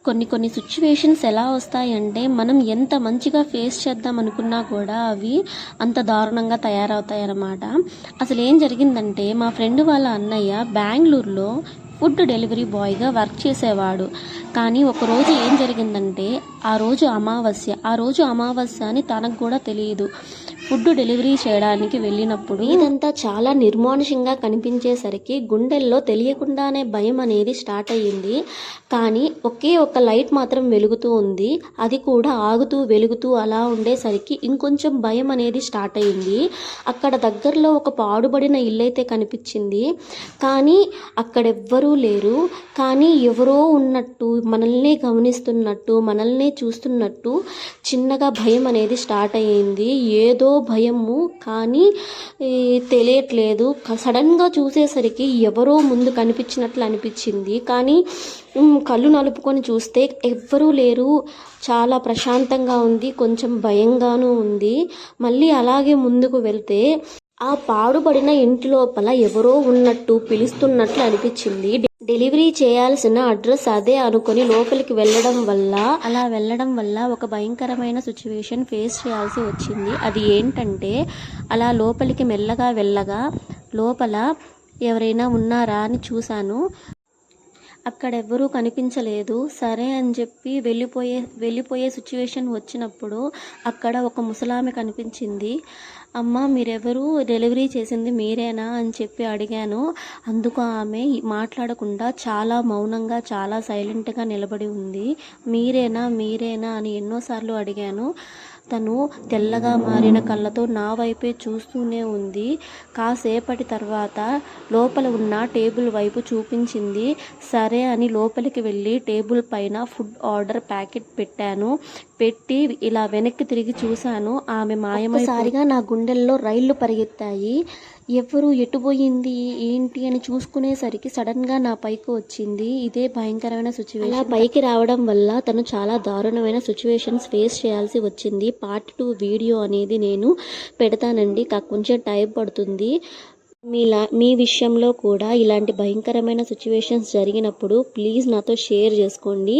కొన్ని సిచ్యువేషన్స్ ఎలా వస్తాయంటే మనం ఎంత మంచిగా ఫేస్ చేద్దాం అనుకున్నా కూడా అవి అంత దారుణంగా తయారవుతాయి అన్నమాట. అసలు ఏం జరిగిందంటే మా ఫ్రెండ్ వాళ్ళ అన్నయ్య బెంగళూరులో ఫుడ్ డెలివరీ బాయ్గా వర్క్ చేసేవాడు. కానీ ఒకరోజు ఏం జరిగిందంటే ఆ రోజు అమావాస్య అని తనకు కూడా తెలియదు. ఫుడ్ డెలివరీ చేయడానికి వెళ్ళినప్పుడు ఇదంతా చాలా నిర్మానుషంగా కనిపించేసరికి గుండెల్లో తెలియకుండానే భయం అనేది స్టార్ట్ అయ్యింది. కానీ ఒకే ఒక లైట్ మాత్రం వెలుగుతూ ఉంది. అది కూడా ఆగుతూ వెలుగుతూ అలా ఉండేసరికి ఇంకొంచెం భయం అనేది స్టార్ట్ అయ్యింది. అక్కడ దగ్గరలో ఒక పాడుబడిన ఇల్లైతే కనిపించింది. కానీ అక్కడెవ్వరూ లేరు. కానీ ఎవరో ఉన్నట్టు, మనల్ని గమనిస్తున్నట్టు, మనల్ని చూస్తున్నట్టు చిన్నగా భయం అనేది స్టార్ట్ అయ్యింది. ఏదో భయము కానీ తెలియట్లేదు. సడన్గా చూసేసరికి ఎవరో ముందు కనిపించినట్లు అనిపించింది. కానీ కళ్ళు నలుపుకొని చూస్తే ఎవ్వరూ లేరు. చాలా ప్రశాంతంగా ఉంది. కొంచెం భయంగానూ ఉంది. మళ్ళీ అలాగే ముందుకు వెళ్తే ఆ పాడుబడిన ఇంటి లోపల ఎవరో ఉన్నట్టు పిలుస్తున్నట్లు అనిపించింది. డెలివరీ చేయాల్సిన అడ్రస్ అదే అనుకొని లోపలికి వెళ్ళడం వల్ల ఒక భయంకరమైన సిచ్యువేషన్ ఫేస్ చేయాల్సి వచ్చింది. అది ఏంటంటే అలా లోపలికి మెల్లగా వెళ్ళగా లోపల ఎవరైనా ఉన్నారా అని చూశాను. అక్కడెవ్వరూ కనిపించలేదు. సరే అని చెప్పి వెళ్ళిపోయే సిచ్యువేషన్ వచ్చినప్పుడు అక్కడ ఒక ముసలామె కనిపించింది. అమ్మ, మీరెవరు? డెలివరీ చేసింది మీరేనా అని చెప్పి అడిగాను. అందుకు ఆమె మాట్లాడకుండా చాలా మౌనంగా, చాలా సైలెంట్గా నిలబడి ఉంది. మీరేనా అని ఎన్నోసార్లు అడిగాను. తను తెల్లగా మారిన కళ్ళతో నా వైపే చూస్తూనే ఉంది. కాసేపటి తర్వాత లోపల ఉన్న టేబుల్ వైపు చూపించింది. సరే అని లోపలికి వెళ్ళి టేబుల్ పైన ఫుడ్ ఆర్డర్ ప్యాకెట్ పెట్టాను. పెట్టి ఇలా వెనక్కి తిరిగి చూశాను. ఆమె మాయమైసారిగా నా గుండెల్లో రైళ్లు పరిగెత్తాయి. ఎవరు, ఎటుపోయింది, ఏంటి అని చూసుకునేసరికి సడన్గా నా పైకి వచ్చింది. ఇదే భయంకరమైన సిచ్యువేషన్. అలా పైకి రావడం వల్ల తను చాలా దారుణమైన సిచ్యువేషన్స్ ఫేస్ చేయాల్సి వచ్చింది. పార్ట్ 2 వీడియో అనేది నేను పెడతానండి. కొంచెం టైం పడుతుంది. మీ విషయంలో కూడా ఇలాంటి భయంకరమైన సిచ్యువేషన్స్ జరిగినప్పుడు ప్లీజ్ నాతో షేర్ చేసుకోండి.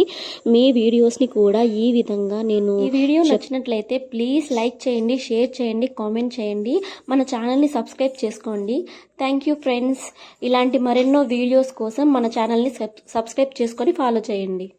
మీ వీడియోస్ని కూడా ఈ విధంగా ఈ వీడియో నచ్చినట్లయితే ప్లీజ్ లైక్ చేయండి, షేర్ చేయండి, కామెంట్ చేయండి. మన ఛానల్ని సబ్స్క్రైబ్ చేసుకోండి. Thank you friends. ఇలాంటి మరెన్నో వీడియోస్ కోసం మన ఛానల్ని సబ్స్క్రైబ్ చేసుకొని ఫాలో చేయండి.